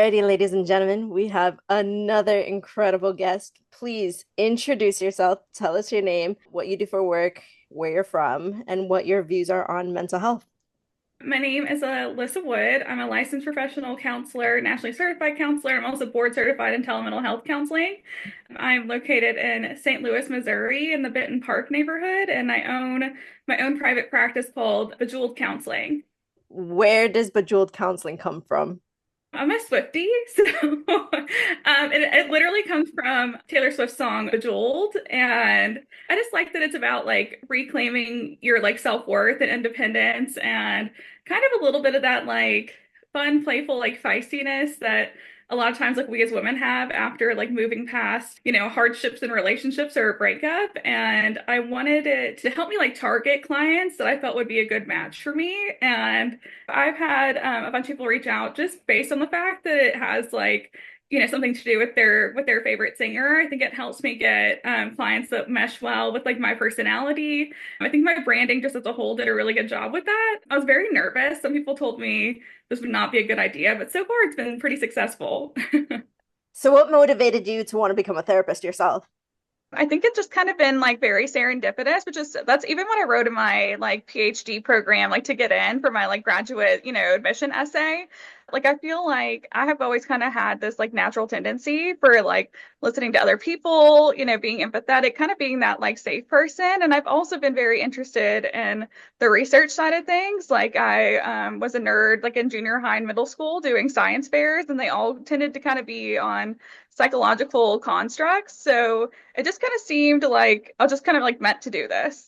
Alrighty, ladies and gentlemen, we have another incredible guest. Please introduce yourself, tell us your name, what you do for work, where you're from, and what your views are on mental health. My name is Alyssa Wood. I'm a licensed professional counselor, nationally certified counselor. I'm also board certified in telemental health counseling. I'm located in St. Louis, Missouri, in the Benton Park neighborhood, and I own my own private practice called Bejeweled Counseling. Where does Bejeweled Counseling come from? I'm a Swiftie, so it literally comes from Taylor Swift's song Bejeweled, and I just like that it's about like reclaiming your like self-worth and independence, and kind of a little bit of that like fun, playful, like feistiness that a lot of times like we as women have after like moving past, hardships in relationships or a breakup. And I wanted it to help me like target clients that I felt would be a good match for me. And I've had a bunch of people reach out just based on the fact that it has like, something to do with their favorite singer. I think it helps me get clients that mesh well with like my personality. I think my branding just as a whole did a really good job with that. I was very nervous. Some people told me this would not be a good idea, but so far it's been pretty successful. So, what motivated you to want to become a therapist yourself? I think it's just kind of been like very serendipitous, which is that's even what I wrote in my like PhD program, like to get in for my like graduate, admission essay. Like I feel like I have always kind of had this like natural tendency for like listening to other people, being empathetic, kind of being that like safe person. And I've also been very interested in the research side of things. Like I was a nerd like in junior high and middle school doing science fairs, and they all tended to kind of be on psychological constructs. So it just kind of seemed like I was just kind of like meant to do this.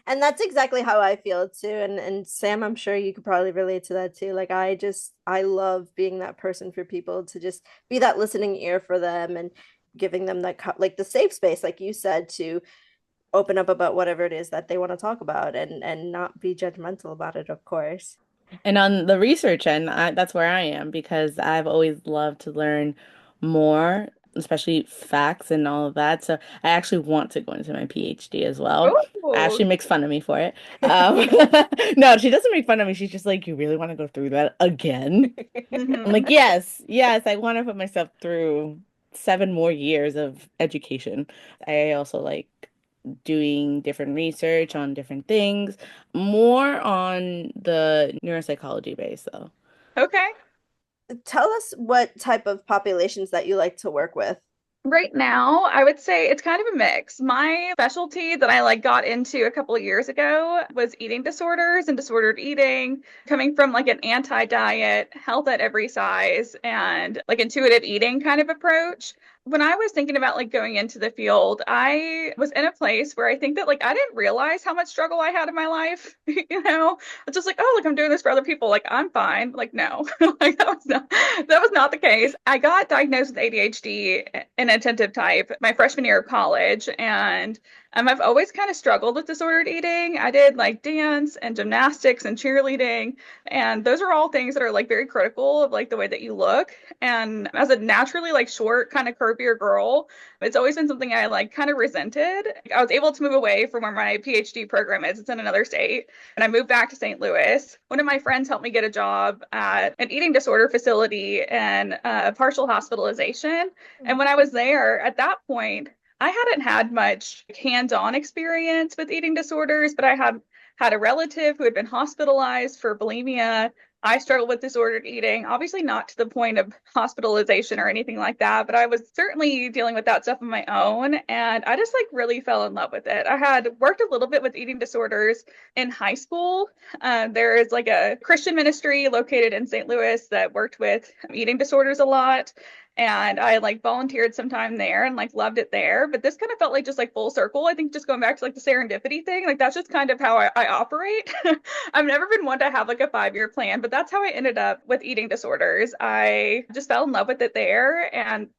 And that's exactly how I feel too. And Sam, I'm sure you could probably relate to that too. Like I love being that person for people to just be that listening ear for them and giving them that like the safe space, like you said, to open up about whatever it is that they want to talk about and not be judgmental about it, of course. And on the research end, that's where I am because I've always loved to learn more, especially facts and all of that. So I actually want to go into my PhD as well. Oh, Ashley makes fun of me for it. Um, no, she doesn't make fun of me. She's just like, you really want to go through that again? I'm hmm like, yes, yes, I want to put myself through 7 more years of education. I also like doing different research on different things, more on the neuropsychology base, though. Okay. Tell us what type of populations that you like to work with. Right now, I would say it's kind of a mix. My specialty that I like got into a couple of years ago was eating disorders and disordered eating, coming from like an anti-diet, health at every size, and like intuitive eating kind of approach. When I was thinking about like going into the field, I was in a place where I think that like I didn't realize how much struggle I had in my life. It's just like, oh, like I'm doing this for other people. Like I'm fine. Like no, like that was not the case. I got diagnosed with ADHD, an attentive type, my freshman year of college, and I've always kind of struggled with disordered eating. I did like dance and gymnastics and cheerleading, and those are all things that are like very critical of like the way that you look. And as a naturally like short, kind of curvier girl, it's always been something I like kind of resented. I was able to move away from where my PhD program is. It's in another state. And I moved back to St. Louis. One of my friends helped me get a job at an eating disorder facility and partial hospitalization. And when I was there at that point, I hadn't had much hands-on experience with eating disorders, but I had a relative who had been hospitalized for bulimia. I struggled with disordered eating, obviously not to the point of hospitalization or anything like that, but I was certainly dealing with that stuff on my own. And I just like really fell in love with it. I had worked a little bit with eating disorders in high school. There is like a Christian ministry located in St. Louis that worked with eating disorders a lot. And I like volunteered some time there and like loved it there. But this kind of felt like just like full circle. I think just going back to like the serendipity thing, like that's just kind of how I operate. I've never been one to have like a 5-year plan, but that's how I ended up with eating disorders. I just fell in love with it there and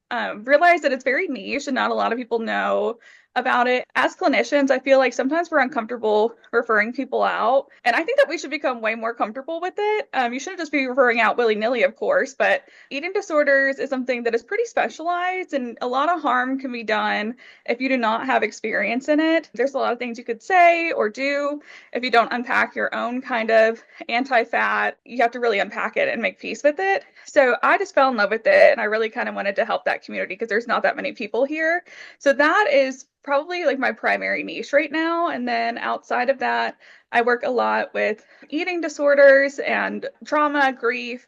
realized that it's very niche and not a lot of people know about it. As clinicians, I feel like sometimes we're uncomfortable referring people out. And I think that we should become way more comfortable with it. You shouldn't just be referring out willy-nilly, of course, but eating disorders is something that is pretty specialized and a lot of harm can be done if you do not have experience in it. There's a lot of things you could say or do if you don't unpack your own kind of anti-fat. You have to really unpack it and make peace with it. So I just fell in love with it and I really kind of wanted to help that community because there's not that many people here. So that is probably like my primary niche right now. And then outside of that, I work a lot with eating disorders and trauma, grief,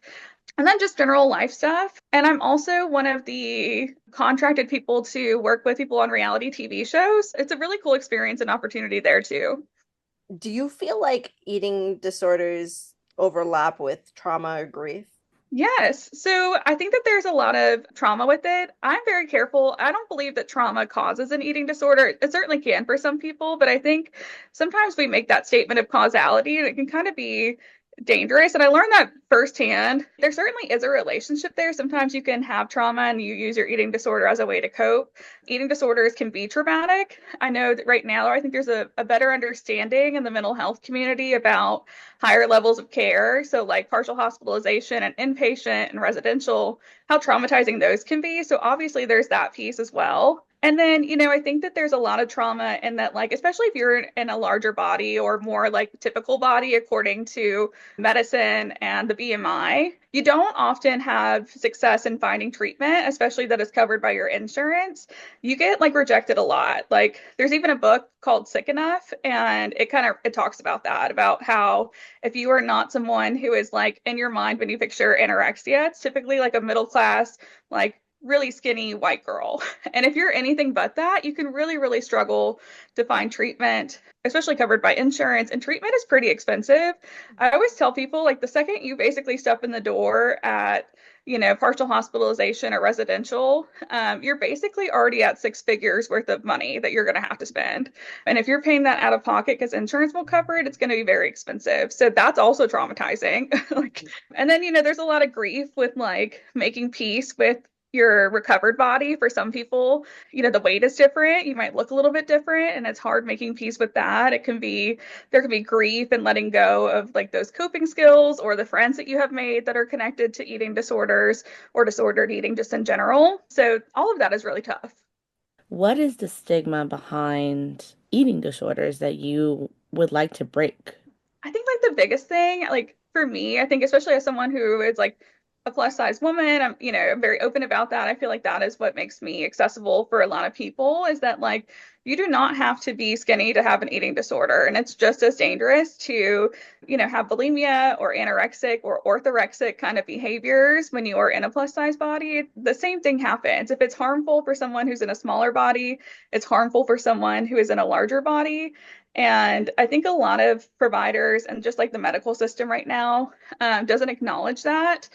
and then just general life stuff. And I'm also one of the contracted people to work with people on reality TV shows. It's a really cool experience and opportunity there too. Do you feel like eating disorders overlap with trauma or grief? Yes. So I think that there's a lot of trauma with it. I'm very careful. I don't believe that trauma causes an eating disorder. It certainly can for some people, but I think sometimes we make that statement of causality and it can kind of be dangerous. And I learned that firsthand. There certainly is a relationship there. Sometimes you can have trauma and you use your eating disorder as a way to cope. Eating disorders can be traumatic. I know that right now, I think there's a better understanding in the mental health community about higher levels of care. So, like partial hospitalization and inpatient and residential, how traumatizing those can be. So, obviously, there's that piece as well. And then, I think that there's a lot of trauma in that, like, especially if you're in a larger body or more like typical body, according to medicine and the BMI, you don't often have success in finding treatment, especially that is covered by your insurance. You get like rejected a lot. Like there's even a book called Sick Enough, and it talks about that, about how if you are not someone who is like in your mind when you picture anorexia, it's typically like a middle class, like really skinny white girl. And if you're anything but that, you can really, really struggle to find treatment, especially covered by insurance. And treatment is pretty expensive. I always tell people, like, the second you basically step in the door at, partial hospitalization or residential, you're basically already at 6 figures worth of money that you're going to have to spend. And if you're paying that out of pocket because insurance won't cover it, it's going to be very expensive. So that's also traumatizing. And then, there's a lot of grief with like making peace with your recovered body. For some people, the weight is different. You might look a little bit different, and it's hard making peace with that. There can be grief and letting go of like those coping skills or the friends that you have made that are connected to eating disorders or disordered eating just in general. So all of that is really tough. What is the stigma behind eating disorders that you would like to break? I think like the biggest thing, like for me, I think especially as someone who is like a plus size woman, I'm very open about that. I feel like that is what makes me accessible for a lot of people, is that like you do not have to be skinny to have an eating disorder. And it's just as dangerous to, have bulimia or anorexic or orthorexic kind of behaviors when you are in a plus size body. The same thing happens. If it's harmful for someone who's in a smaller body, it's harmful for someone who is in a larger body. And I think a lot of providers and just like the medical system right now doesn't acknowledge that.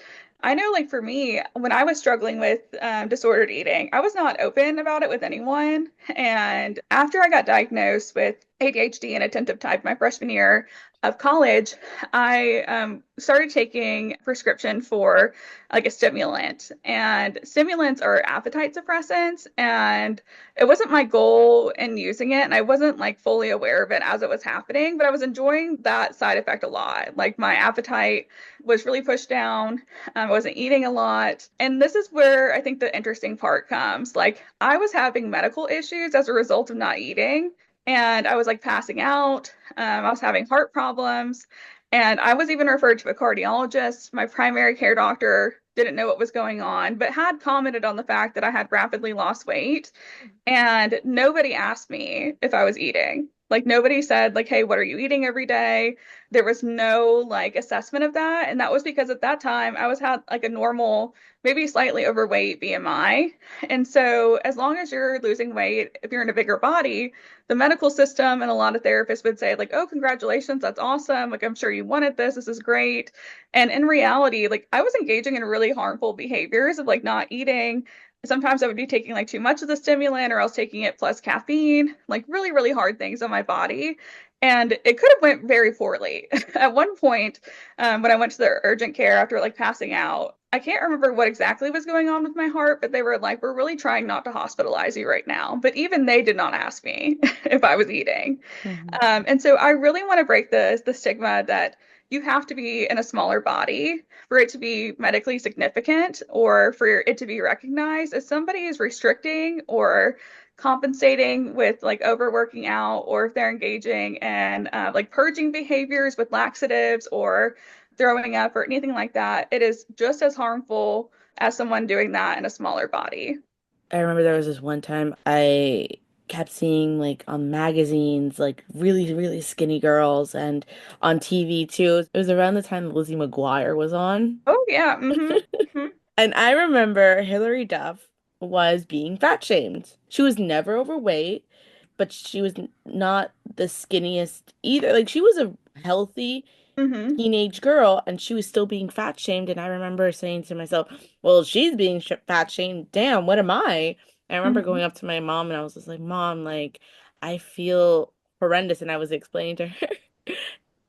I know, like for me, when I was struggling with disordered eating, I was not open about it with anyone. And after I got diagnosed with ADHD and attentive type my freshman year of college, I started taking prescription for like a stimulant. And stimulants are appetite suppressants. And it wasn't my goal in using it. And I wasn't like fully aware of it as it was happening, but I was enjoying that side effect a lot. Like my appetite was really pushed down. I wasn't eating a lot. And this is where I think the interesting part comes. Like I was having medical issues as a result of not eating. And I was like passing out. I was having heart problems. And I was even referred to a cardiologist. My primary care doctor didn't know what was going on, but had commented on the fact that I had rapidly lost weight. And nobody asked me if I was eating. Like nobody said like, hey, what are you eating every day? There was no like assessment of that. And that was because at that time I was had like a normal, maybe slightly overweight BMI. And so as long as you're losing weight, if you're in a bigger body, the medical system and a lot of therapists would say like, oh, congratulations, that's awesome. Like, I'm sure you wanted this. This is great. And in reality, like I was engaging in really harmful behaviors of like not eating. Sometimes I would be taking like too much of the stimulant, or else taking it plus caffeine, like really, really hard things on my body. And it could have went very poorly. At one point, when I went to the urgent care after like passing out, I can't remember what exactly was going on with my heart, but they were like, we're really trying not to hospitalize you right now. But even they did not ask me if I was eating. Mhm. And so I really want to break the stigma that you have to be in a smaller body for it to be medically significant or for it to be recognized as somebody is restricting or compensating with like overworking out, or if they're engaging in like purging behaviors with laxatives or throwing up or anything like that. It is just as harmful as someone doing that in a smaller body. I remember there was this one time I kept seeing like on magazines like really, really skinny girls and on TV too. It was around the time Lizzie McGuire was on. Oh yeah. Hmm. And I remember Hilary Duff was being fat shamed. She was never overweight, but she was not the skinniest either. Like she was a healthy Hmm. teenage girl and she was still being fat shamed. And I remember saying to myself, well, she's being sh fat shamed. Damn, what am I? And I remember Hmm. going up to my mom and I was just like, Mom, like, I feel horrendous. And I was explaining to her.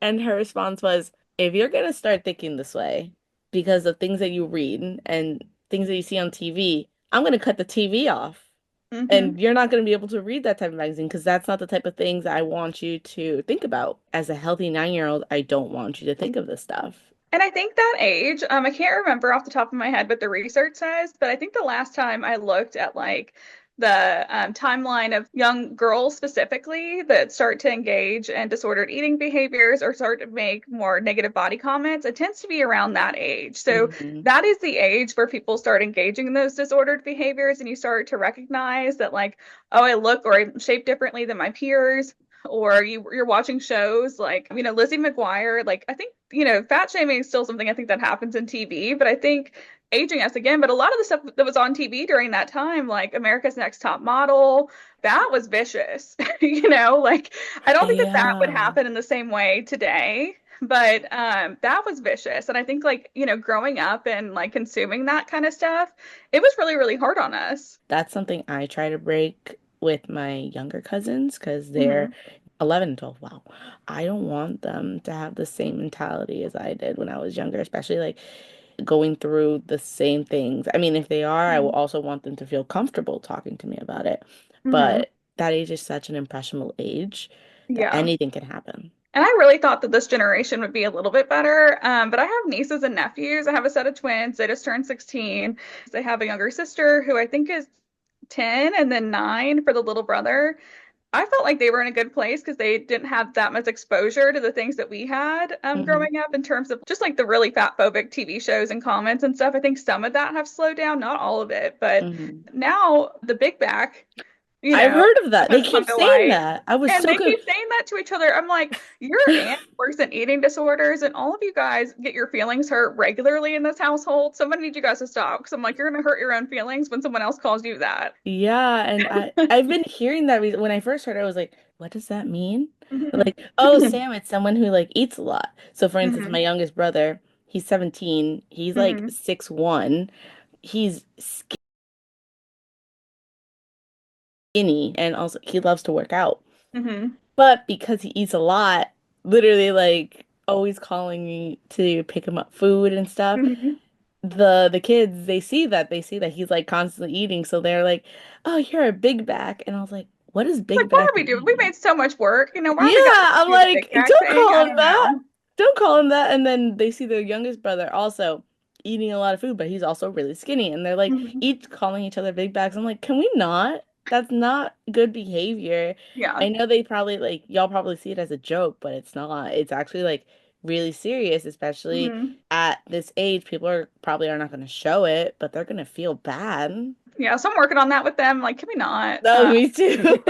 And her response was, if you're going to start thinking this way because of things that you read and things that you see on TV, I'm going to cut the TV off. Hmm. And you're not going to be able to read that type of magazine because that's not the type of things I want you to think about. As a healthy 9-year-old, I don't want you to think of this stuff. And I think that age, I can't remember off the top of my head what the research says, but I think the last time I looked at like the timeline of young girls specifically that start to engage in disordered eating behaviors or start to make more negative body comments, it tends to be around that age. So Hmm. that is the age where people start engaging in those disordered behaviors, and you start to recognize that, like, oh, I look or I'm shaped differently than my peers. Or you're watching shows like, Lizzie McGuire. Like, I think, fat shaming is still something I think that happens in TV, but I think aging us again. But a lot of the stuff that was on TV during that time, like America's Next Top Model, that was vicious. Like, I don't think that that would Yeah, happen in the same way today. But that was vicious. And I think, like, growing up and like consuming that kind of stuff, it was really, really hard on us. that's something I try to break with my younger cousins because they're Hmm. 11 and 12. Wow. I don't want them to have the same mentality as I did when I was younger, especially like going through the same things. I mean, if they are, I will also want them to feel comfortable talking to me about it. Hmm. But that age is such an impressionable age that Yeah. anything can happen. And I really thought that this generation would be a little bit better. But I have nieces and nephews. I have a set of twins. They just turned 16. They have a younger sister who I think is 10, and then 9 for the little brother. I felt like they were in a good place because they didn't have that much exposure to the things that we had Hmm. growing up in terms of just like the really fat phobic TV shows and comments and stuff. I think some of that have slowed down, not all of it, but Hmm. now the big back, I've heard of that. They has keep come to saying light. that. I was And so they good. keep saying that to each other. I'm like, your aunt works in eating disorders, and all of you guys get your feelings hurt regularly in this household. Somebody needs you guys to stop. Because I'm like, you're going to hurt your own feelings when someone else calls you that. Yeah, and I've been hearing that when I first heard it, I was like, what does that mean? Hmm. Like, oh, Sam, it's someone who like eats a lot. So for instance, my Hmm. youngest brother, he's 17. He's like Hmm. 6'1". He's skinny and also he loves to work out. Hmm. But because he eats a lot, literally like always calling me to pick him up food and stuff, Hmm. the kids, they see that he's like constantly eating, so they're like, "Oh, you're a big back." And I was like, "What does Like, big what back are we doing? We mean?" made so much work. Why Yeah, are we got to I'm do the big like, back "Don't thing? call I him don't that. know. Don't call him that." And then they see their youngest brother also eating a lot of food, but he's also really skinny, and they're like Hmm. each calling each other big backs. I'm like, "Can we not? That's not good behavior." Yeah. I know they probably like y'all probably see it as a joke, but it's not. It's actually like really serious, especially Hmm. at this age. People are probably are not going to show it, but they're going to feel bad. Yeah. So I'm working on that with them. Like, can we not? No, me too.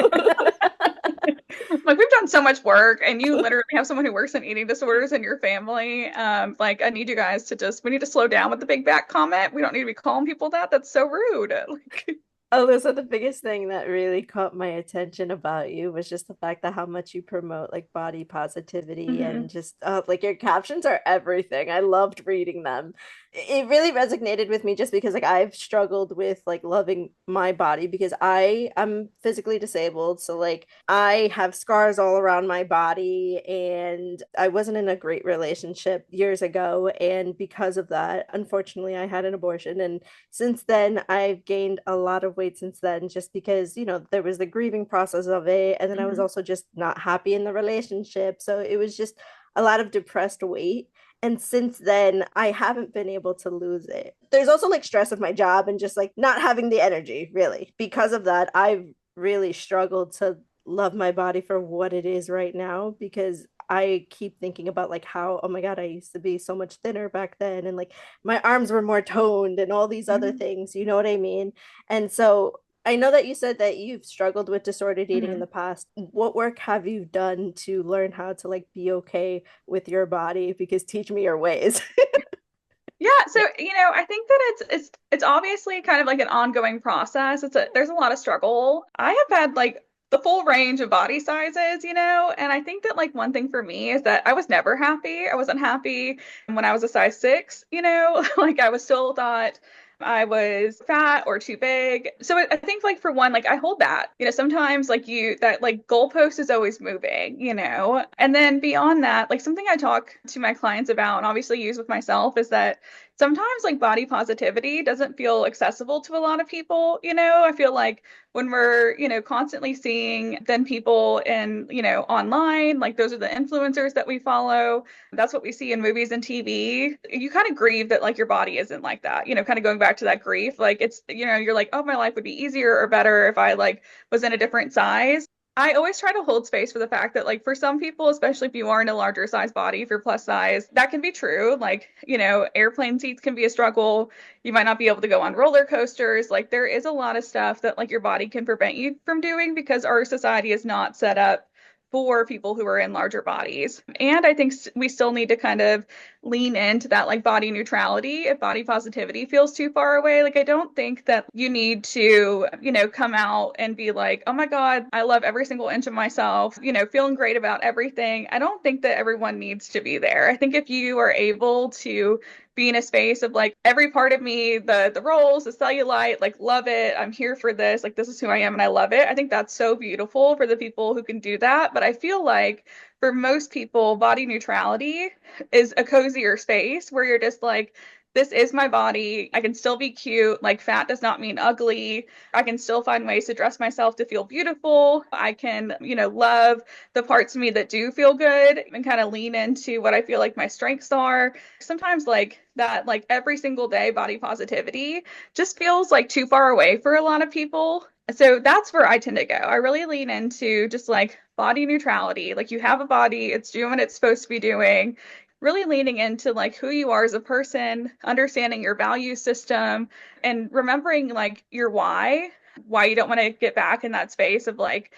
Like, we've done so much work, and you literally have someone who works in eating disorders in your family. Like, I need you guys to we need to slow down with the big back comment. We don't need to be calling people that. That's so rude. Like, Alyssa, the biggest thing that really caught my attention about you was just the fact that how much you promote like body positivity and Hmm. just like your captions are everything. I loved reading them. It really resonated with me just because like I've struggled with like loving my body because I am physically disabled. So like I have scars all around my body and I wasn't in a great relationship years ago. And because of that, unfortunately, I had an abortion and since then I've gained a lot of weight since then just because there was the grieving process of it and then I was Hmm. also just not happy in the relationship, so it was just a lot of depressed weight, and since then I haven't been able to lose it. There's also like stress of my job and just like not having the energy really. Because of that, I've really struggled to love my body for what it is right now because I keep thinking about like how, oh my God, I used to be so much thinner back then and like my arms were more toned and all these other Hmm. things, you know what I mean? And so I know that you said that you've struggled with disordered eating in Hmm. the past. What work have you done to learn how to like be okay with your body? Because teach me your ways. Yeah, so I think that it's obviously kind of like an ongoing process. There's a lot of struggle. I have had like the full range of body sizes, and I think that like one thing for me is that I was never happy. I wasn't happy when I was a size 6, like I was still thought I was fat or too big. So I think like for one, like I hold that. Sometimes like that like goalpost is always moving, And then beyond that, like something I talk to my clients about and obviously use with myself is that sometimes like body positivity doesn't feel accessible to a lot of people. I feel like when we're, constantly seeing then people in, online, like those are the influencers that we follow. That's what we see in movies and TV. You kind of grieve that like your body isn't like that, kind of going back to that grief. Like it's, you're like, oh, my life would be easier or better if I like was in a different size. I always try to hold space for the fact that, like, for some people, especially if you are in a larger size body, if you're plus size, that can be true. Like, airplane seats can be a struggle. You might not be able to go on roller coasters. Like, there is a lot of stuff that, like, your body can prevent you from doing because our society is not set up for people who are in larger bodies. And I think we still need to kind of lean into that like body neutrality if body positivity feels too far away. Like I don't think that you need to, come out and be like, oh my God, I love every single inch of myself, feeling great about everything. I don't think that everyone needs to be there. I think if you are able to be in a space of like every part of me, the rolls, the cellulite, like love it. I'm here for this. Like this is who I am and I love it. I think that's so beautiful for the people who can do that. But I feel like for most people, body neutrality is a cozier space where you're just like, this is my body. I can still be cute. Like, fat does not mean ugly. I can still find ways to dress myself to feel beautiful. I can, love the parts of me that do feel good and kind of lean into what I feel like my strengths are. Sometimes, like, that, like, every single day body positivity just feels like too far away for a lot of people. So that's where I tend to go. I really lean into just like body neutrality. Like you have a body, it's doing what it's supposed to be doing. Really leaning into like who you are as a person, understanding your value system, and remembering like your why you don't want to get back in that space of like,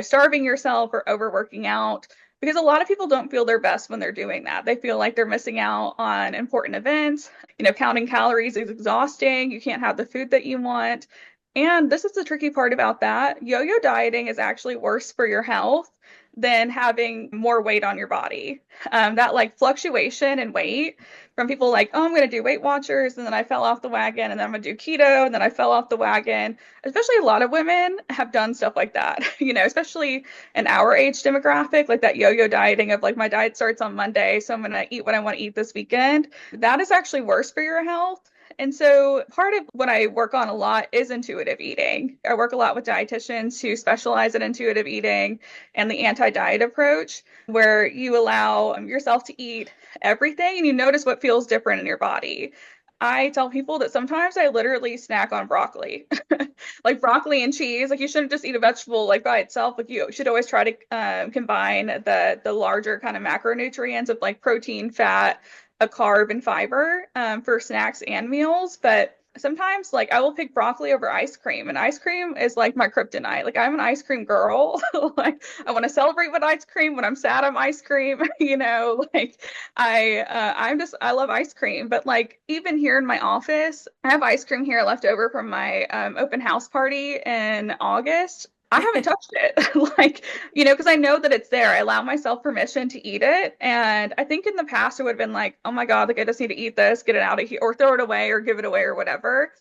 starving yourself or overworking out. Because a lot of people don't feel their best when they're doing that. They feel like they're missing out on important events. Counting calories is exhausting. You can't have the food that you want. And this is the tricky part about that. Yo-yo dieting is actually worse for your health than having more weight on your body. That like fluctuation in weight from people like, oh, I'm going to do Weight Watchers, and then I fell off the wagon, and then I'm going to do keto, and then I fell off the wagon. Especially a lot of women have done stuff like that, especially in our age demographic, like that yo-yo dieting of like, my diet starts on Monday, so I'm going to eat what I want to eat this weekend. That is actually worse for your health. And so part of what I work on a lot is intuitive eating. I work a lot with dietitians who specialize in intuitive eating and the anti-diet approach, where you allow yourself to eat everything and you notice what feels different in your body. I tell people that sometimes I literally snack on broccoli, like broccoli and cheese. Like you shouldn't just eat a vegetable like by itself. Like you should always try to combine the larger kind of macronutrients of like protein, fat, a carb, and fiber for snacks and meals. But sometimes like I will pick broccoli over ice cream, and ice cream is like my kryptonite. Like I'm an ice cream girl. Like I want to celebrate with ice cream. When I'm sad, I'm ice cream. Like I love ice cream. But like even here in my office, I have ice cream here left over from my open house party in August. I haven't touched it. Like, because I know that it's there. I allow myself permission to eat it. And I think in the past it would have been like, oh my God, like I just need to eat this, get it out of here, or throw it away or give it away or whatever.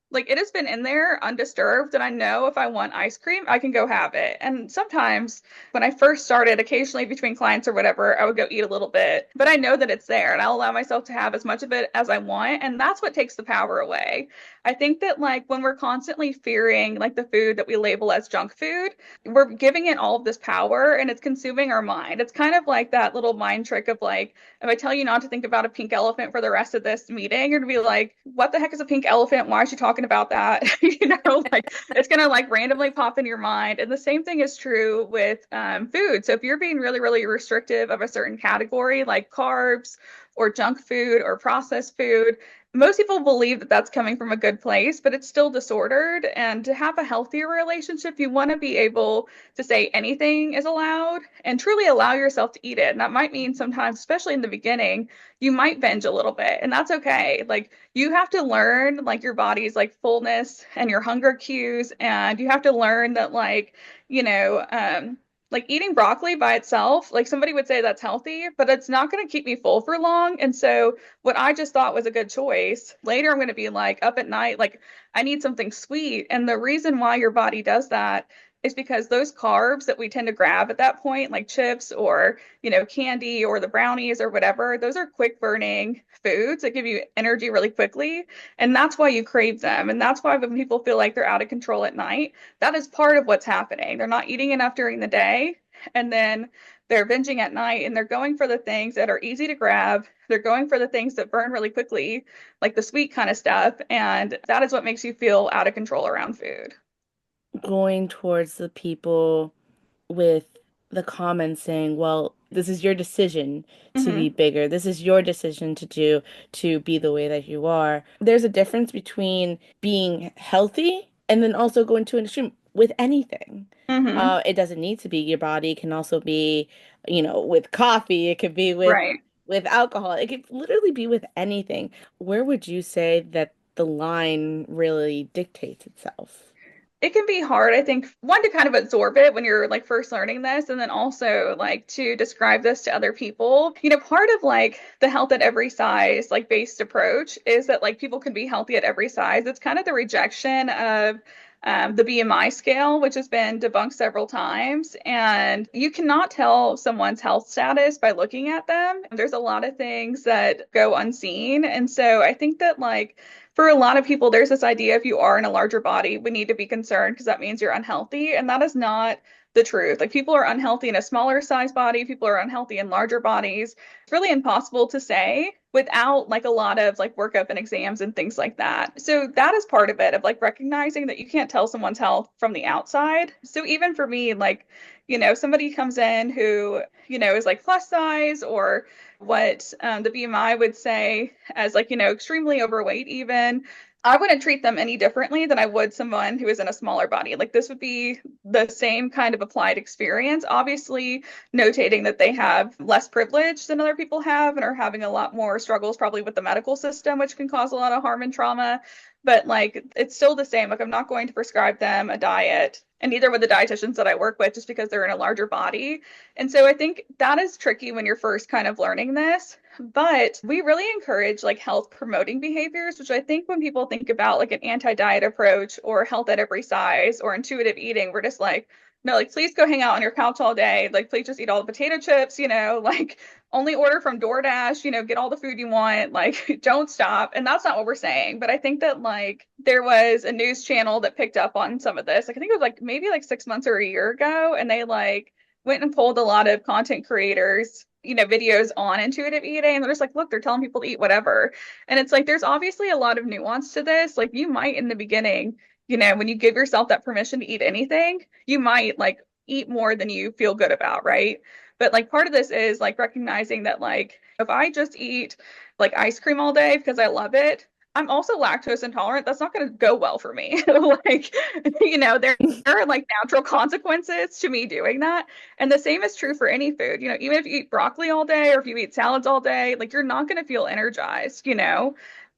Like it has been in there undisturbed, and I know if I want ice cream, I can go have it. And sometimes when I first started, occasionally between clients or whatever, I would go eat a little bit, but I know that it's there and I'll allow myself to have as much of it as I want. And that's what takes the power away. I think that like when we're constantly fearing like the food that we label as junk food, we're giving it all of this power and it's consuming our mind. It's kind of like that little mind trick of like, if I tell you not to think about a pink elephant for the rest of this meeting, you're gonna be like, what the heck is a pink elephant? Why is she talking about that? Like it's gonna like randomly pop in your mind. And the same thing is true with food. So if you're being really, really restrictive of a certain category, like carbs or junk food or processed food, most people believe that that's coming from a good place, but it's still disordered. And to have a healthier relationship, you want to be able to say anything is allowed and truly allow yourself to eat it. And that might mean sometimes, especially in the beginning, you might binge a little bit, and that's okay. Like you have to learn like your body's like fullness and your hunger cues, and you have to learn that you know, like eating broccoli by itself, like somebody would say that's healthy, but it's not going to keep me full for long. And so what I just thought was a good choice, later I'm going to be like up at night, like I need something sweet. And the reason why your body does that is because those carbs that we tend to grab at that point, like chips or, candy or the brownies or whatever, those are quick burning foods that give you energy really quickly. And that's why you crave them. And that's why when people feel like they're out of control at night, that is part of what's happening. They're not eating enough during the day, and then they're binging at night, and they're going for the things that are easy to grab. They're going for the things that burn really quickly, like the sweet kind of stuff. And that is what makes you feel out of control around food. Going towards the people with the comments saying, well, this is your decision to be Mm-hmm. bigger. This is your decision to be the way that you are. There's a difference between being healthy and then also going to an extreme with anything. Mm-hmm. It doesn't need to be your body. It can also be, with coffee. It could be Right. with alcohol. It could literally be with anything. Where would you say that the line really dictates itself? It can be hard, I think, one, to kind of absorb it when you're like first learning this, and then also like to describe this to other people. Part of like the health at every size, like based approach is that like people can be healthy at every size. It's kind of the rejection of the BMI scale, which has been debunked several times. And you cannot tell someone's health status by looking at them. There's a lot of things that go unseen. And so I think that like for a lot of people, there's this idea if you are in a larger body, we need to be concerned because that means you're unhealthy. And that is not the truth. Like people are unhealthy in a smaller size body, people are unhealthy in larger bodies. It's really impossible to say without like a lot of like workup and exams and things like that. So that is part of it, of like recognizing that you can't tell someone's health from the outside. So even for me, like, somebody comes in who, is like plus size, or what the BMI would say as like, extremely overweight even, I wouldn't treat them any differently than I would someone who is in a smaller body. Like this would be the same kind of applied experience, obviously notating that they have less privilege than other people have and are having a lot more struggles probably with the medical system, which can cause a lot of harm and trauma. But like it's still the same. Like I'm not going to prescribe them a diet, and neither would the dietitians that I work with, just because they're in a larger body. And so I think that is tricky when you're first kind of learning this. But we really encourage like health promoting behaviors, which I think when people think about like an anti-diet approach or health at every size or intuitive eating, we're just like, no, like please go hang out on your couch all day. Like please just eat all the potato chips, like only order from DoorDash, get all the food you want, like don't stop. And that's not what we're saying. But I think that like there was a news channel that picked up on some of this. Like I think it was like maybe like 6 months or a year ago, and they like went and pulled a lot of content creators, videos on intuitive eating. And they're just like, look, they're telling people to eat whatever. And it's like, there's obviously a lot of nuance to this. Like you might in the beginning, when you give yourself that permission to eat anything, you might like eat more than you feel good about, right? But like part of this is like recognizing that like if I just eat like ice cream all day because I love it, I'm also lactose intolerant. That's not going to go well for me. Like, there are like natural consequences to me doing that. And the same is true for any food. Even if you eat broccoli all day or if you eat salads all day, like you're not going to feel energized.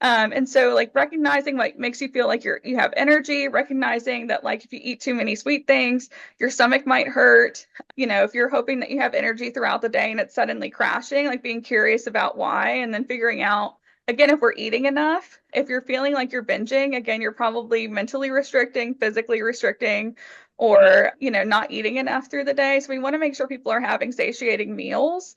And so like recognizing what makes you feel like you have energy, recognizing that like if you eat too many sweet things, your stomach might hurt. If you're hoping that you have energy throughout the day and it's suddenly crashing, like being curious about why and then figuring out, again, if we're eating enough, if you're feeling like you're binging, again, you're probably mentally restricting, physically restricting, or, not eating enough through the day. So we want to make sure people are having satiating meals.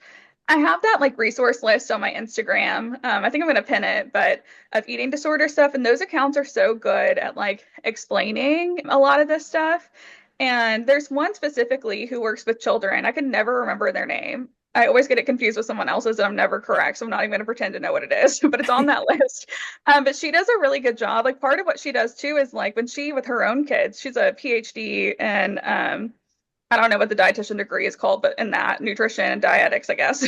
I have that like resource list on my Instagram. I think I'm going to pin it, but of eating disorder stuff. And those accounts are so good at like explaining a lot of this stuff. And there's one specifically who works with children. I can never remember their name. I always get it confused with someone else's, and I'm never correct. So I'm not even going to pretend to know what it is, but it's on that list. But she does a really good job. Like part of what she does too is like when she, with her own kids, she's a PhD in I don't know what the dietitian degree is called, but in that nutrition and dietetics, I guess.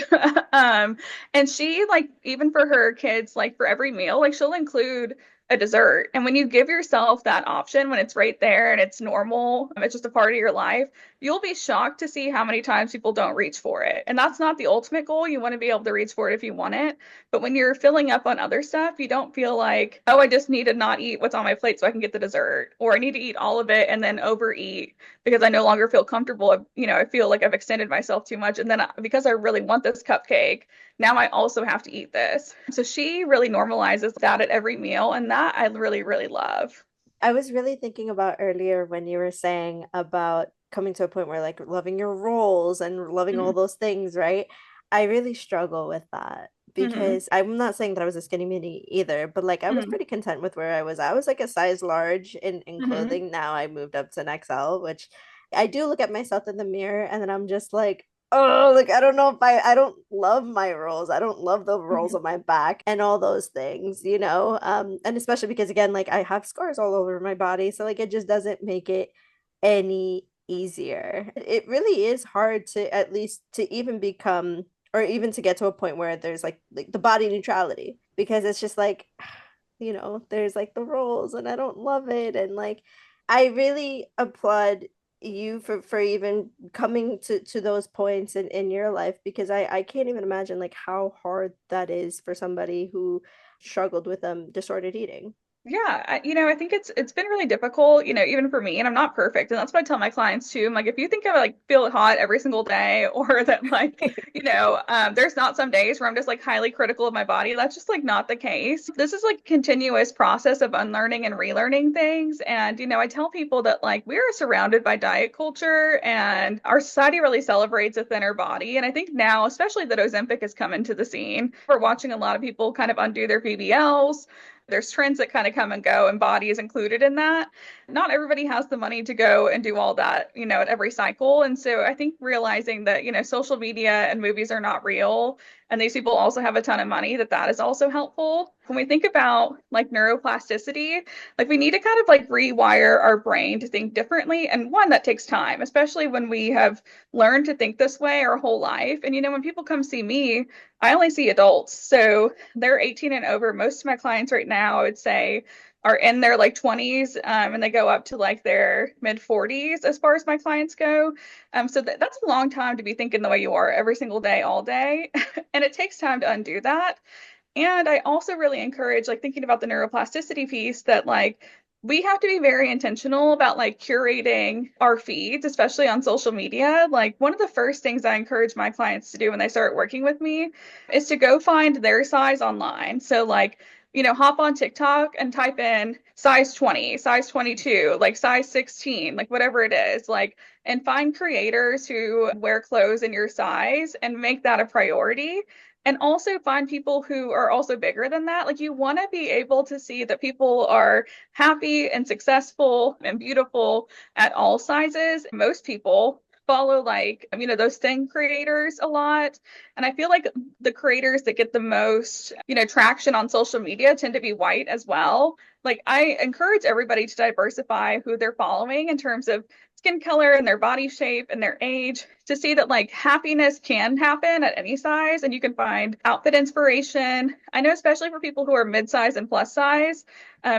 And she like even for her kids, like for every meal, like she'll include a dessert. And when you give yourself that option, when it's right there and it's normal, it's just a part of your life, you'll be shocked to see how many times people don't reach for it. And that's not the ultimate goal. You want to be able to reach for it if you want it. But when you're filling up on other stuff, you don't feel like, oh, I just need to not eat what's on my plate so I can get the dessert, or I need to eat all of it and then overeat because I no longer feel comfortable. I feel like I've extended myself too much. And then because I really want this cupcake, now I also have to eat this. So she really normalizes that at every meal. And that I really, really love. I was really thinking about earlier when you were saying about coming to a point where like loving your roles and loving all Mhm. those things, right? I really struggle with that Mhm. because I'm not saying that I was a skinny mini either, but like I was Mhm. pretty content with where I was. I was like a size large in Mhm. clothing. Now I moved up to an XL, which I do look at myself in the mirror and then I'm just like, oh, like I don't know if I don't love my rolls. I don't love the rolls Mhm. on my back and all those things. And especially because again, like I have scars all over my body, so like it just doesn't make it any easier. It really is hard to at least to even become or even to get to a point where there's like the body neutrality because it's just like there's like the rolls and I don't love it and like I really applaud you for even coming to those points in your life because I can't even imagine like how hard that is for somebody who struggled with disordered eating. Yeah, I think it's been really difficult, even for me, and I'm not perfect. And that's what I tell my clients too. I'm like, if you think I like feel hot every single day, or that like, there's not some days where I'm just like highly critical of my body. That's just like not the case. This is like a continuous process of unlearning and relearning things. And I tell people that like we're surrounded by diet culture, and our society really celebrates a thinner body. And I think now, especially that Ozempic has come into the scene, we're watching a lot of people kind of undo their BBLs. There's trends that kind of come and go, and body is included in that. Not everybody has the money to go and do all that, at every cycle. And so I think realizing that, social media and movies are not real, and these people also have a ton of money, that is also helpful. When we think about like neuroplasticity, like we need to kind of like rewire our brain to think differently. And one, that takes time, especially when we have learned to think this way our whole life. And, when people come see me, I only see adults. So they're 18 and over. Most of my clients right now, I would say, are in their like 20s, and they go up to like their mid 40s as far as my clients go. So that's a long time to be thinking the way you are every single day, all day. And it takes time to undo that. And I also really encourage like thinking about the neuroplasticity piece that like we have to be very intentional about like curating our feeds, especially on social media. Like one of the first things I encourage my clients to do when they start working with me is to go find their size online. So like, hop on TikTok and type in size 20, size 22, like size 16, like whatever it is, like, and find creators who wear clothes in your size and make that a priority. And also find people who are also bigger than that. Like you want to be able to see that people are happy and successful and beautiful at all sizes. Most people follow like, those thin creators a lot. And I feel like the creators that get the most, traction on social media tend to be white as well. Like I encourage everybody to diversify who they're following in terms of skin color and their body shape and their age to see that like happiness can happen at any size and you can find outfit inspiration. I know, especially for people who are mid-size and plus size,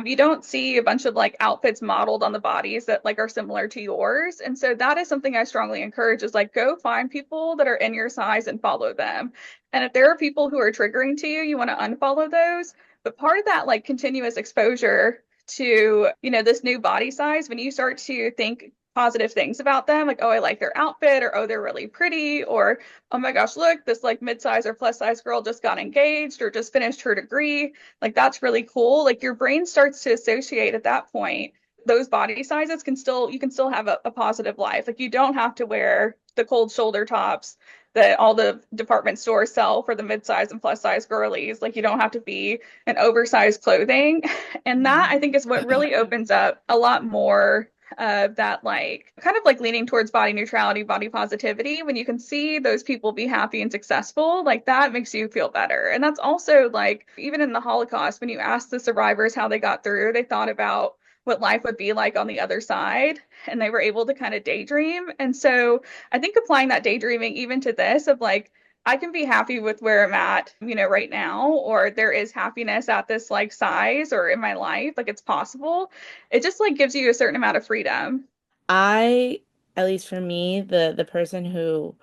you don't see a bunch of like outfits modeled on the bodies that like are similar to yours. And so that is something I strongly encourage is like go find people that are in your size and follow them. And if there are people who are triggering to you, you want to unfollow those. But part of that like continuous exposure to, this new body size, when you start to think positive things about them, like, oh, I like their outfit, or oh, they're really pretty, or oh my gosh, look, this like mid-size or plus size girl just got engaged or just finished her degree. Like that's really cool. Like your brain starts to associate at that point those body sizes you can still have a positive life. Like you don't have to wear the cold shoulder tops that all the department stores sell for the mid-size and plus size girlies. Like you don't have to be in oversized clothing. And that I think is what really opens up a lot more of that, like kind of like leaning towards body neutrality, body positivity. When you can see those people be happy and successful, like that makes you feel better. And that's also like even in the Holocaust, when you ask the survivors how they got through, they thought about what life would be like on the other side, and they were able to kind of daydream. And so I think applying that daydreaming even to this of like, I can be happy with where I'm at, right now, or there is happiness at this like size or in my life, like it's possible. It just like gives you a certain amount of freedom. I, at least for me, the person who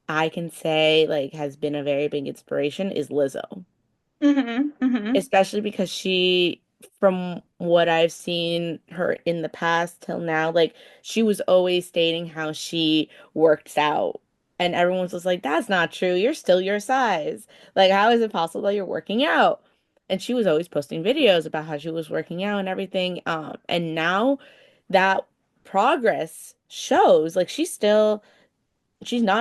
I can say like has been a very big inspiration is Lizzo. Hmm. Hmm. Especially because she, from what I've seen her in the past till now, like she was always stating how she works out. And everyone was just like, that's not true. You're still your size. Like, how is it possible that you're working out? And she was always posting videos about how she was working out and everything. And now that progress shows, like she's not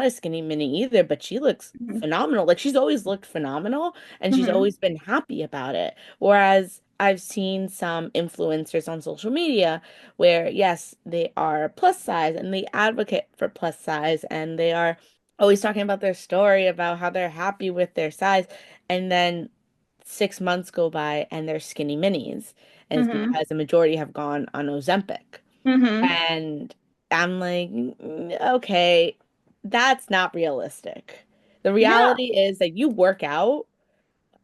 a skinny mini either, but she looks Hmm. phenomenal. Like she's always looked phenomenal and she's Hmm. always been happy about it. Whereas I've seen some influencers on social media where, yes, they are plus size and they advocate for plus size and they are always talking about their story about how they're happy with their size. And then 6 months go by and they're skinny minis. And it's Hmm. because the majority have gone on Ozempic. Hmm. And I'm like, okay, that's not realistic. The Yeah. reality is that you work out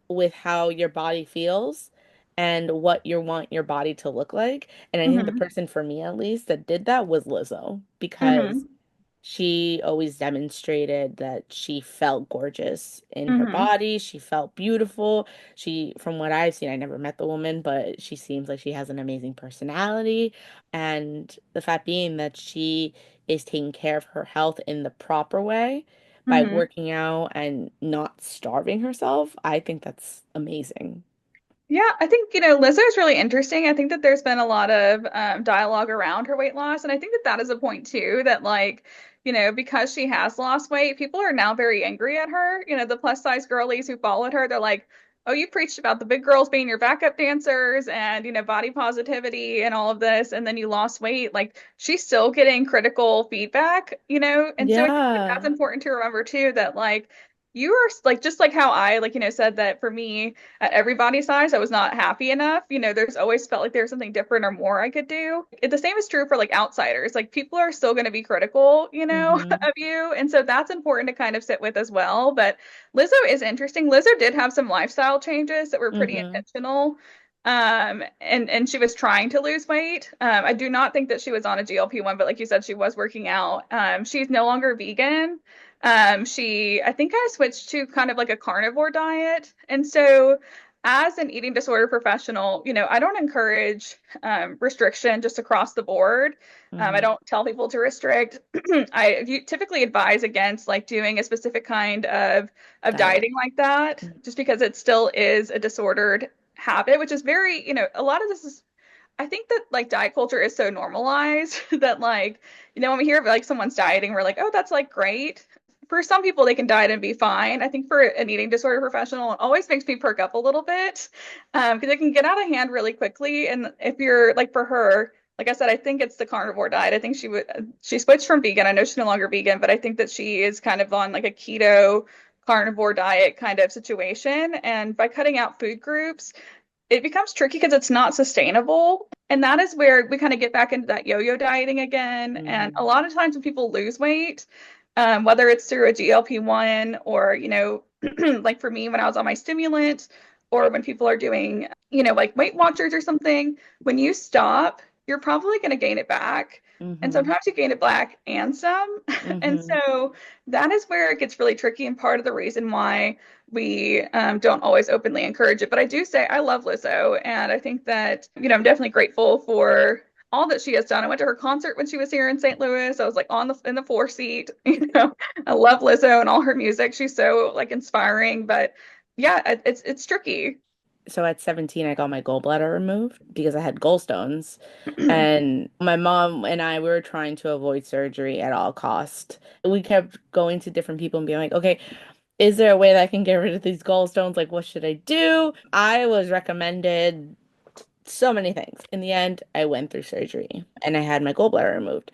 with how your body feels and what you want your body to look like. And I think the Hmm. person for me at least that did that was Lizzo because Hmm. she always demonstrated that she felt gorgeous in her Hmm. body. She felt beautiful. She, from what I've seen, I never met the woman, but she seems like she has an amazing personality. And the fact being that she is taking care of her health in the proper way by Hmm. working out and not starving herself, I think that's amazing. Yeah, I think, Lizzo is really interesting. I think that there's been a lot of dialogue around her weight loss. And I think that that is a point too, that like, because she has lost weight, people are now very angry at her. The plus size girlies who followed her, they're like, oh, you preached about the big girls being your backup dancers and, body positivity and all of this. And then you lost weight. Like she's still getting critical feedback, And so I think that that's Yeah. important to remember too, that like, you are like just like how I like said that for me at every body size, I was not happy enough. There's always felt like there's something different or more I could do. The same is true for like outsiders. Like people are still going to be critical, Hmm. of you. And so that's important to kind of sit with as well. But Lizzo is interesting. Lizzo did have some lifestyle changes that were pretty Hmm. intentional. And she was trying to lose weight. I do not think that she was on a GLP-1, but like you said, she was working out. She's no longer vegan. I think I switched to kind of like a carnivore diet. And so, as an eating disorder professional, I don't encourage restriction just across the board. I Hmm. don't tell people to restrict. Typically advise against like doing a specific kind of Diet. dieting like that, just because it still is a disordered habit, which is very, a lot of this is I think that like diet culture is so normalized that like, when we hear of like someone's dieting, we're like, oh, that's like great. For some people, they can diet and be fine. I think for an eating disorder professional, it always makes me perk up a little bit because it can get out of hand really quickly. And if you're like for her, like I said, I think it's the carnivore diet. I think she switched from vegan. I know she's no longer vegan, but I think that she is kind of on like a keto carnivore diet kind of situation. And by cutting out food groups, it becomes tricky because it's not sustainable. And that is where we kind of get back into that yo-yo dieting again. And a Mhm. lot of times when people lose weight, whether it's through a GLP-1 or, like for me when I was on my stimulant, or when people are doing, like Weight Watchers or something, when you stop, you're probably going to gain it back. And Mhm. sometimes you gain it back and some. And Mhm. so that is where it gets really tricky and part of the reason why we don't always openly encourage it. But I do say I love Lizzo, and I think that, I'm definitely grateful for all that she has done. I went to her concert when she was here in St. Louis. I was like on the in the floor seat. I love Lizzo and all her music. She's so like inspiring, but yeah, it's tricky. So at 17, I got my gallbladder removed because I had gallstones. And my mom and I we were trying to avoid surgery at all cost. We kept going to different people and being like, okay, is there a way that I can get rid of these gallstones? Like, what should I do? I was recommended so many things. In the end, I went through surgery and I had my gallbladder removed.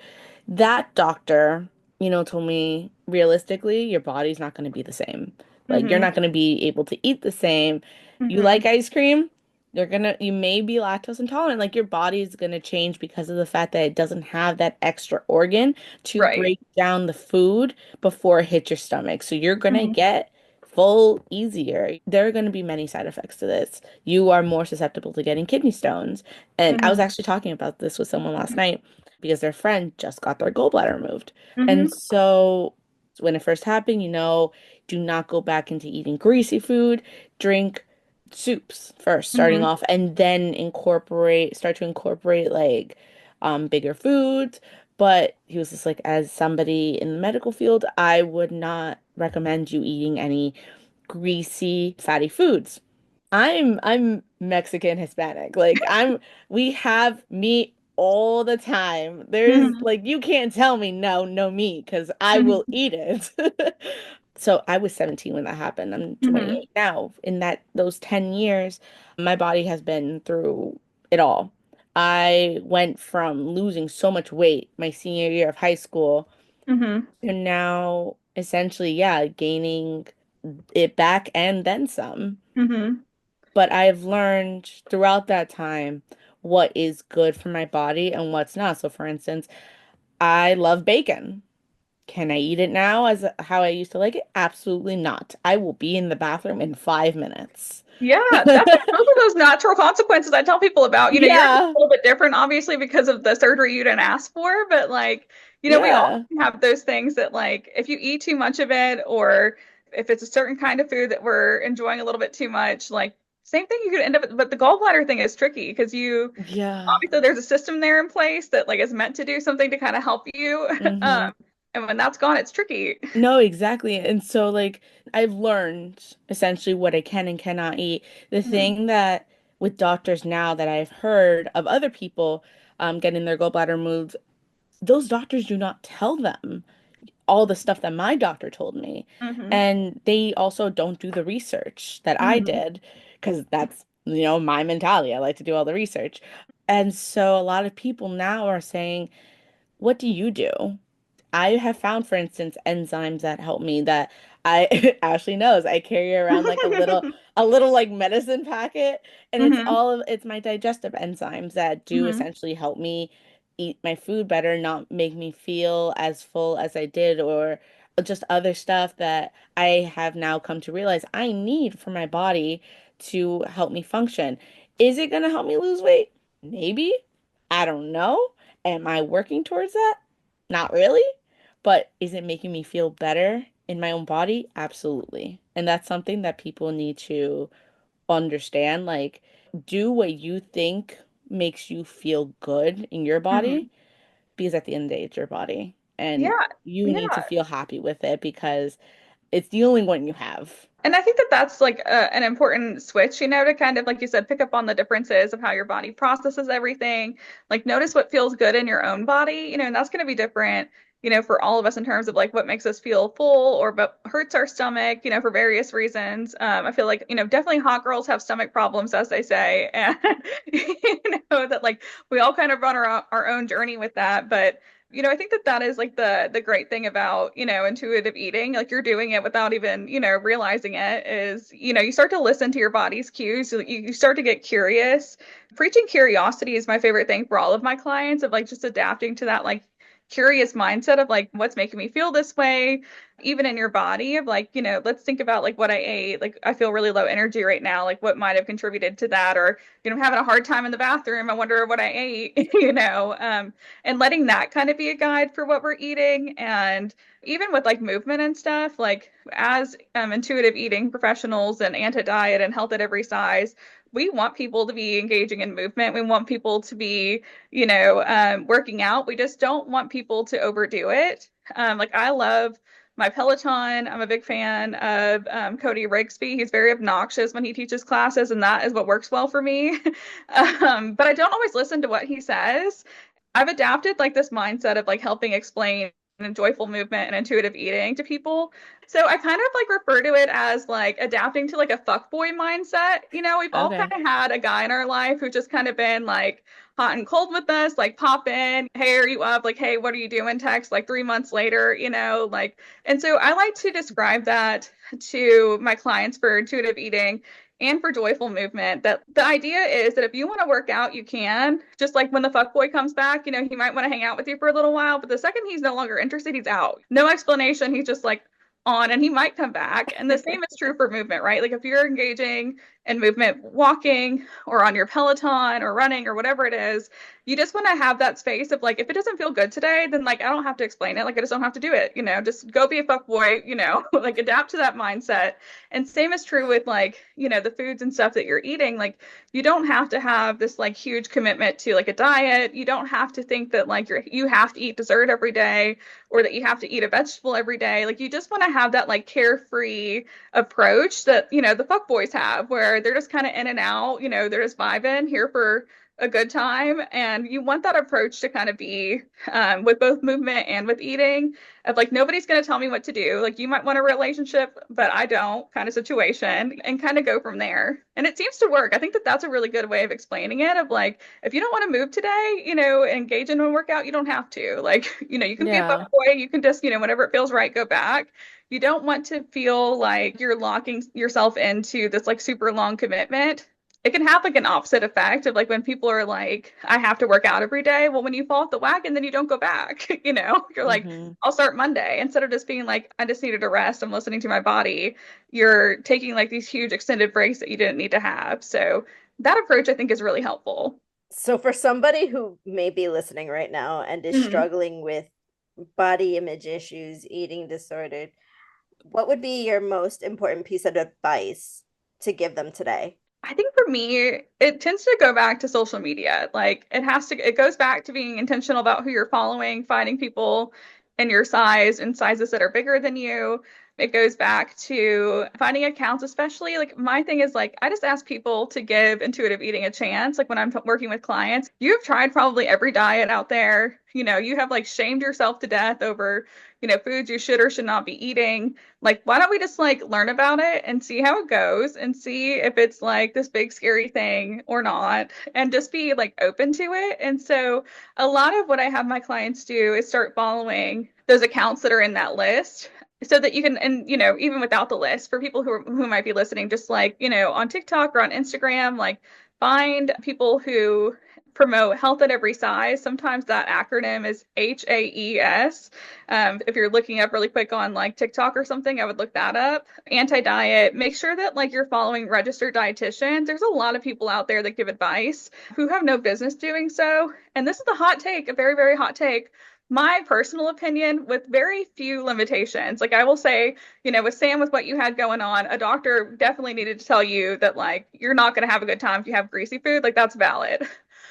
That doctor, told me realistically, your body's not going to be the same. Like, you're Hmm. not going to be able to eat the same. You Hmm. like ice cream? You may be lactose intolerant. Like, your body's going to change because of the fact that it doesn't have that extra organ to Right. break down the food before it hits your stomach. So, you're going to Hmm. get full easier. There are going to be many side effects to this. You are more susceptible to getting kidney stones. And I was Hmm. actually talking about this with someone last night because their friend just got their gallbladder removed. And Hmm. so when it first happened, do not go back into eating greasy food. Drink soups first, starting Hmm. off, and then start to incorporate like bigger foods. But he was just like, as somebody in the medical field, I would not recommend you eating any greasy, fatty foods. I'm Mexican Hispanic. Like we have meat all the time. There's Hmm. like you can't tell me no, no meat because I will Hmm. eat it. So I was 17 when that happened. I'm Hmm. 28 now. In those 10 years, my body has been through it all. I went from losing so much weight my senior year of high school Hmm. to now essentially, yeah, gaining it back and then some. Hmm. But I've learned throughout that time what is good for my body and what's not. So, for instance, I love bacon. Can I eat it now as how I used to like it? Absolutely not. I will be in the bathroom in 5 minutes. Yeah, those are those natural consequences I tell people about. Yours is Yeah, a little bit different, obviously, because of the surgery you didn't ask for, but like, we all yeah, have those things that like if you eat too much of it, or if it's a certain kind of food that we're enjoying a little bit too much, like same thing you could end up with, but the gallbladder thing is tricky because you yeah. obviously there's a system there in place that like is meant to do something to kind of help you. Hmm. And when that's gone, it's tricky. No, exactly. And so, like, I've learned essentially what I can and cannot eat. The Mhm. thing that with doctors now that I've heard of other people getting their gallbladder removed, those doctors do not tell them all the stuff that my doctor told me. Hmm. And they also don't do the research that I Hmm. did because that's, my mentality. I like to do all the research. And so a lot of people now are saying, what do you do? I have found, for instance, enzymes that help me that Ashley knows. I carry around like a little like medicine packet, and Hmm. it's my digestive enzymes that do Hmm. essentially help me eat my food better, not make me feel as full as I did, or just other stuff that I have now come to realize I need for my body to help me function. Is it gonna help me lose weight? Maybe. I don't know. Am I working towards that? Not really. But is it making me feel better in my own body? Absolutely. And that's something that people need to understand. Like, do what you think makes you feel good in your Hmm. body, because at the end of the day, it's your body. And Yeah, you need to yeah. feel happy with it because it's the only one you have. And I think that that's like an important switch, to kind of, like you said, pick up on the differences of how your body processes everything. Like, notice what feels good in your own body, and that's going to be different, for all of us in terms of like what makes us feel full or what hurts our stomach, for various reasons. I feel like, definitely hot girls have stomach problems, as they say. And, that like we all kind of run our own journey with that. But I think that that is like the great thing about, intuitive eating. Like you're doing it without even, realizing it is, you start to listen to your body's cues. You start to get curious. Preaching curiosity is my favorite thing for all of my clients, of like just adapting to that like curious mindset of like what's making me feel this way, even in your body, of like, let's think about like what I ate. Like I feel really low energy right now. Like what might have contributed to that? Or, I'm having a hard time in the bathroom. I wonder what I ate, and letting that kind of be a guide for what we're eating. And even with like movement and stuff, like as intuitive eating professionals and anti-diet and health at every size, we want people to be engaging in movement. We want people to be, working out. We just don't want people to overdo it. Like I love my Peloton. I'm a big fan of Cody Rigsby. He's very obnoxious when he teaches classes, and that is what works well for me. But I don't always listen to what he says. I've adapted like this mindset of like helping explain joyful movement and intuitive eating to people. So I kind of like refer to it as like adapting to like a fuckboy mindset. We've all kind Okay. of had a guy in our life who just kind of been like hot and cold with us, like pop in, hey, are you up? Like, hey, what are you doing? Text like 3 months later, like, and so I like to describe that to my clients for intuitive eating and for joyful movement, that the idea is that if you want to work out, you can. Just like when the fuck boy comes back, he might want to hang out with you for a little while, but the second he's no longer interested, he's out. No explanation. He's just like on, and he might come back. And the same is true for movement, right? Like if you're engaging in movement, walking or on your Peloton or running or whatever it is, you just want to have that space of like, if it doesn't feel good today, then like I don't have to explain it. Like I just don't have to do it, just go be a fuck boy, like adapt to that mindset. And same is true with like, the foods and stuff that you're eating. Like you don't have to have this like huge commitment to like a diet. You don't have to think that like you have to eat dessert every day, or that you have to eat a vegetable every day. Like you just want to have that like carefree approach that, the fuck boys have, where they're just kind of in and out, they're just vibing here for a good time. And you want that approach to kind of be with both movement and with eating, of like, nobody's going to tell me what to do. Like you might want a relationship, but I don't, kind of situation, and kind of go from there. And it seems to work. I think that that's a really good way of explaining it, of like, if you don't want to move today, engage in a workout, you don't have to. Like, you can be a Yeah. fuck boy. You can just, whenever it feels right, go back. You don't want to feel like you're locking yourself into this like super long commitment. It can have like an opposite effect of like when people are like, I have to work out every day. Well, when you fall off the wagon, then you don't go back. You're like, Hmm. I'll start Monday. Instead of just being like, I just needed a rest, I'm listening to my body. You're taking like these huge extended breaks that you didn't need to have. So that approach I think is really helpful. So for somebody who may be listening right now and is Mhm. struggling with body image issues, eating disordered, what would be your most important piece of advice to give them today? I think for me, it tends to go back to social media. Like it goes back to being intentional about who you're following, finding people in your size and sizes that are bigger than you. It goes back to finding accounts, especially like my thing is like, I just ask people to give intuitive eating a chance. Like when I'm working with clients, you have tried probably every diet out there. You have like shamed yourself to death over, foods you should or should not be eating. Like why don't we just like learn about it and see how it goes and see if it's like this big scary thing or not, and just be like open to it. And so a lot of what I have my clients do is start following those accounts that are in that list, so that you can, and even without the list, for people who might be listening, just like on TikTok or on Instagram, like find people who promote health at every size. Sometimes that acronym is HAES. If you're looking up really quick on like TikTok or something, I would look that up. Anti-diet, make sure that like you're following registered dietitians. There's a lot of people out there that give advice who have no business doing so. And this is a hot take, a very, very hot take. My personal opinion, with very few limitations. Like I will say, with Sam, with what you had going on, a doctor definitely needed to tell you that like you're not going to have a good time if you have greasy food. Like that's valid.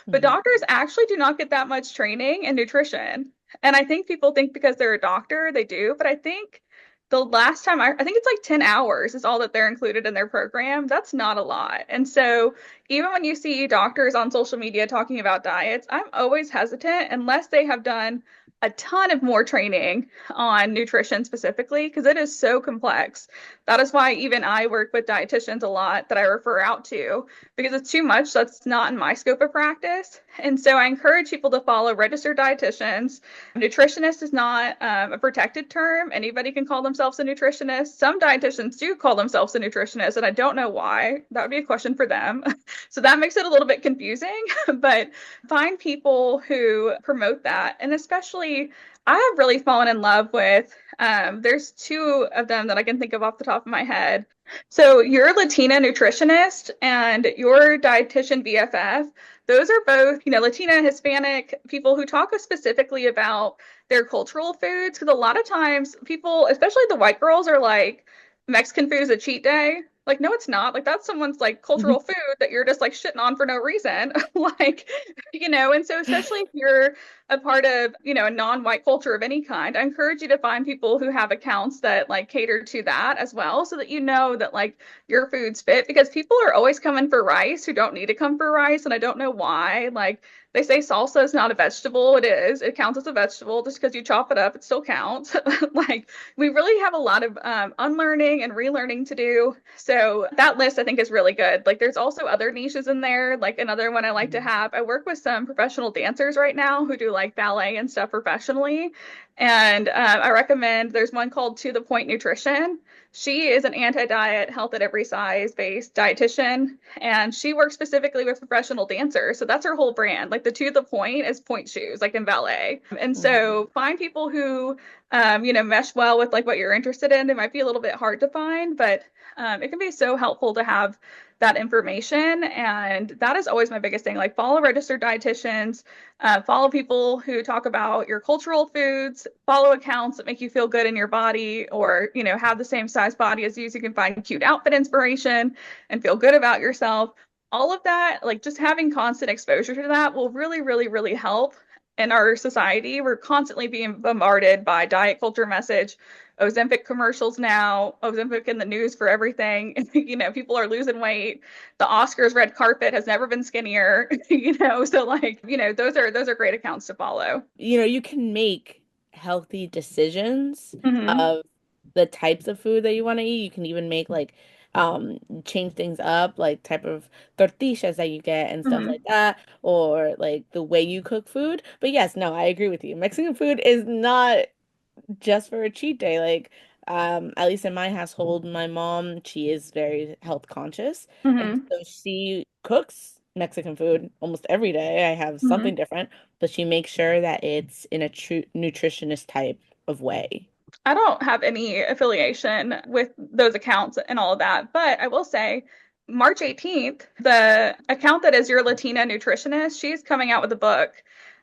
But Hmm. doctors actually do not get that much training in nutrition. And I think people think because they're a doctor, they do. But I think the last time I think it's like 10 hours is all that they're included in their program. That's not a lot. And so even when you see doctors on social media talking about diets, I'm always hesitant unless they have done a ton of more training on nutrition specifically because it is so complex. That is why even I work with dietitians a lot that I refer out to because it's too much that's not in my scope of practice. And so I encourage people to follow registered dietitians. Nutritionist is not a protected term. Anybody can call themselves a nutritionist. Some dietitians do call themselves a nutritionist, and I don't know why. That would be a question for them. So that makes it a little bit confusing, but find people who promote that. And especially, I have really fallen in love with, there's two of them that I can think of off the top of my head. So your Latina nutritionist and your dietitian BFF, those are both, Latina, Hispanic people who talk specifically about their cultural foods. Because a lot of times people, especially the white girls, are like, Mexican food is a cheat day. Like, no, it's not. Like, that's someone's like cultural food that you're just like shitting on for no reason. Like, and so especially if you're a part of, a non-white culture of any kind, I encourage you to find people who have accounts that like cater to that as well, so that you know that like your food's fit, because people are always coming for rice who don't need to come for rice. And I don't know why. Like, they say salsa is not a vegetable. It is. It counts as a vegetable. Just because you chop it up, it still counts. Like, we really have a lot of unlearning and relearning to do. So that list I think is really good. Like, there's also other niches in there. Like, another one I like to have, I work with some professional dancers right now who do like ballet and stuff professionally. And I recommend, there's one called To the Point Nutrition. She is an anti-diet, health at every size based dietitian, and she works specifically with professional dancers. So that's her whole brand. Like, the To the Point is point shoes, like in ballet. And so find people who, mesh well with like what you're interested in. It might be a little bit hard to find, but it can be so helpful to have that information. And that is always my biggest thing. Like, follow registered dietitians, follow people who talk about your cultural foods, follow accounts that make you feel good in your body, or, have the same size body as you, so you can find cute outfit inspiration and feel good about yourself. All of that, like just having constant exposure to that will really, really, really help in our society. We're constantly being bombarded by diet culture message, Ozempic commercials now, Ozempic in the news for everything. People are losing weight. The Oscars red carpet has never been skinnier, so like, those are great accounts to follow. You can make healthy decisions Mm-hmm. of the types of food that you want to eat. You can even make like change things up, like type of tortillas that you get and stuff Mm-hmm. like that, or like the way you cook food. But yes, no, I agree with you. Mexican food is not just for a cheat day. Like, at least in my household, my mom, she is very health conscious, and Mm-hmm. so she cooks Mexican food almost every day. I have Mm-hmm. something different, but she makes sure that it's in a true nutritionist type of way. I don't have any affiliation with those accounts and all of that, but I will say March 18th, the account that is your Latina nutritionist, she's coming out with a book.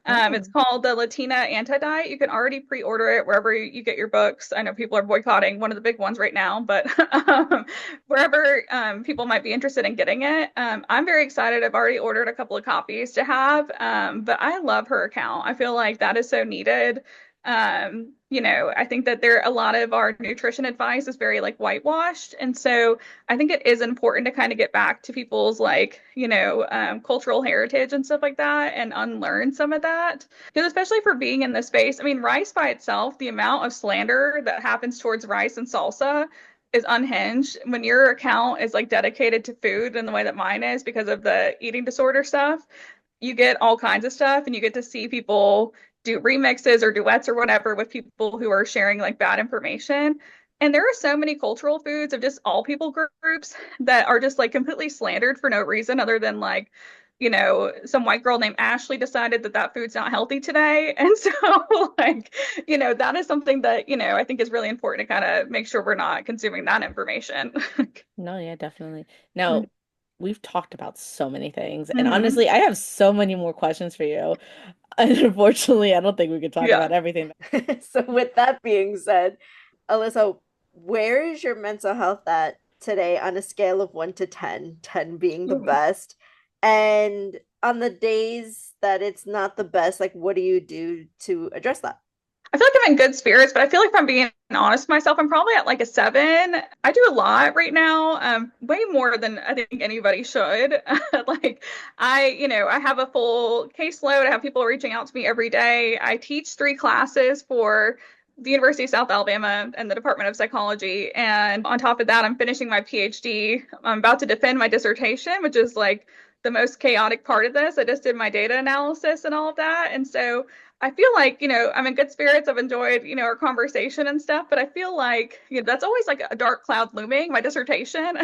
It's Oh. called The Latina Anti-Diet. You can already pre-order it wherever you get your books. I know people are boycotting one of the big ones right now, but wherever people might be interested in getting it, I'm very excited. I've already ordered a couple of copies to have, but I love her account. I feel like that is so needed. I think that a lot of our nutrition advice is very like whitewashed. And so I think it is important to kind of get back to people's like, cultural heritage and stuff like that and unlearn some of that. Because especially for being in this space, I mean, rice by itself, the amount of slander that happens towards rice and salsa is unhinged. When your account is like dedicated to food in the way that mine is because of the eating disorder stuff, you get all kinds of stuff, and you get to see people do remixes or duets or whatever with people who are sharing like bad information. And there are so many cultural foods of just all people groups that are just like completely slandered for no reason other than like, some white girl named Ashley decided that that food's not healthy today. And so like, that is something that, I think is really important to kind of make sure we're not consuming that information. No, yeah, definitely. Now, we've talked about so many things, and Mm-hmm. honestly, I have so many more questions for you. And unfortunately, I don't think we could talk Yeah. about everything. So with that being said, Alyssa, where is your mental health at today on a scale of 1 to 10, 10 being the Ooh. best? And on the days that it's not the best, like what do you do to address that? I feel like I'm in good spirits, but I feel like if I'm being honest with myself, I'm probably at like a 7. I do a lot right now, way more than I think anybody should. Like I have a full caseload. I have people reaching out to me every day. I teach 3 classes for the University of South Alabama and the Department of Psychology. And on top of that, I'm finishing my PhD. I'm about to defend my dissertation, which is like the most chaotic part of this. I just did my data analysis and all of that. And so I feel like, I'm in good spirits. I've enjoyed, our conversation and stuff, but I feel like, that's always like a dark cloud looming, my dissertation.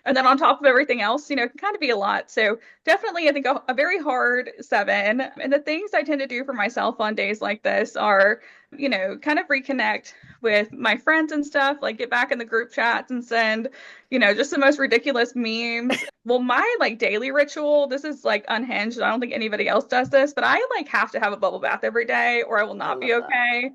And then on top of everything else, it can kind of be a lot. So definitely, I think a very hard 7. And the things I tend to do for myself on days like this are, kind of reconnect with my friends and stuff, like get back in the group chats and send, just the most ridiculous memes. Well, my like daily ritual, this is like unhinged. I don't think anybody else does this, but I like have to have a bubble bath every day or I will I not be love that. okay.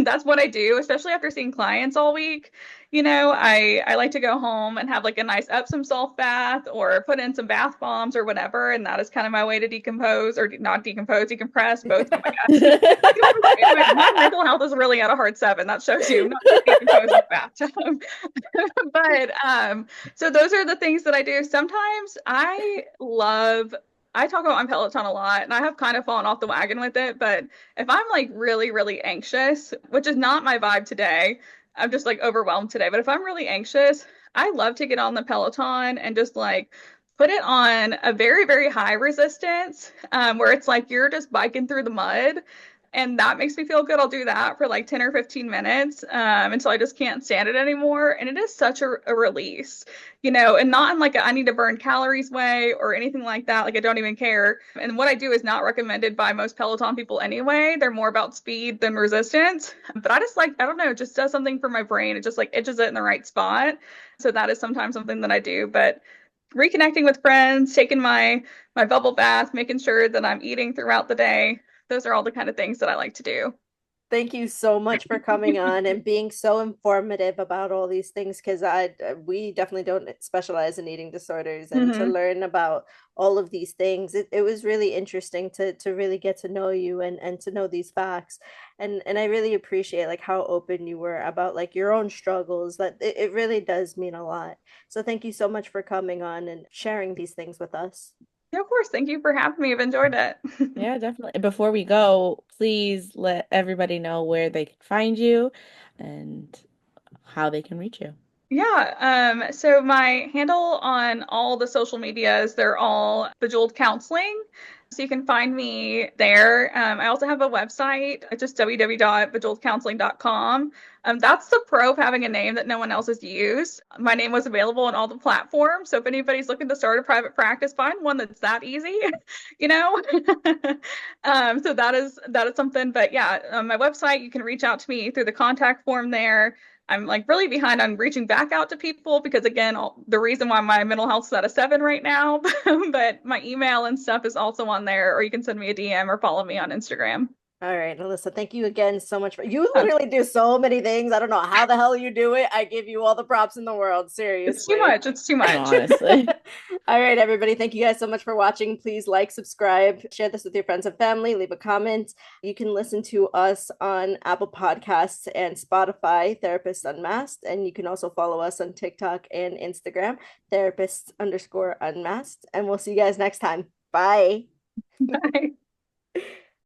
That's what I do, especially after seeing clients all week. I like to go home and have like a nice Epsom salt bath or put in some bath bombs or whatever, and that is kind of my way to decompose or not decompose, decompress, both. Oh my gosh. My mental health is really at a hard 7. That shows you. I'm not just decomposed in the bathtub. But so those are the things that I do. Sometimes I talk about my Peloton a lot and I have kind of fallen off the wagon with it, but if I'm like really, really anxious, which is not my vibe today, I'm just like overwhelmed today, but if I'm really anxious, I love to get on the Peloton and just like put it on a very, very high resistance, where it's like you're just biking through the mud. And that makes me feel good. I'll do that for like 10 or 15 minutes, until I just can't stand it anymore. And it is such a release, and not in like I need to burn calories way or anything like that. Like I don't even care. And what I do is not recommended by most Peloton people anyway. They're more about speed than resistance. But I just like, I don't know, it just does something for my brain. It just like itches it in the right spot. So that is sometimes something that I do. But reconnecting with friends, taking my bubble bath, making sure that I'm eating throughout the day. Those are all the kind of things that I like to do. Thank you so much for coming on and being so informative about all these things because we definitely don't specialize in eating disorders and to Hmm. learn about all of these things. It was really interesting to really get to know you and to know these facts. And I really appreciate like how open you were about like your own struggles that it really does mean a lot. So thank you so much for coming on and sharing these things with us. Yeah, of course. Thank you for having me. I've enjoyed it. Yeah, definitely. Before we go, please let everybody know where they can find you and how they can reach you. Yeah, so my handle on all the social medias, they're all Bejeweled Counseling. So you can find me there. I also have a website, just www.bejeweledcounseling.com. That's the pro of having a name that no one else has used. My name was available on all the platforms. So if anybody's looking to start a private practice, find one that's that easy, you know? So that is something. But yeah, on my website, you can reach out to me through the contact form there. I'm like really behind on reaching back out to people because again, the reason why my mental health is at a 7 right now, but my email and stuff is also on there, or you can send me a DM or follow me on Instagram. All right, Alyssa, thank you again so much for you literally do so many things. I don't know how the hell you do it. I give you all the props in the world, It's too seriously. much. It's too much. Honestly. All right, everybody. Thank you guys so much for watching. Please like, subscribe, share this with your friends and family, leave a comment. You can listen to us on Apple Podcasts and Spotify, Therapists Unmasked. And you can also follow us on TikTok and Instagram, Therapists_Unmasked. And we'll see you guys next time. Bye. Bye.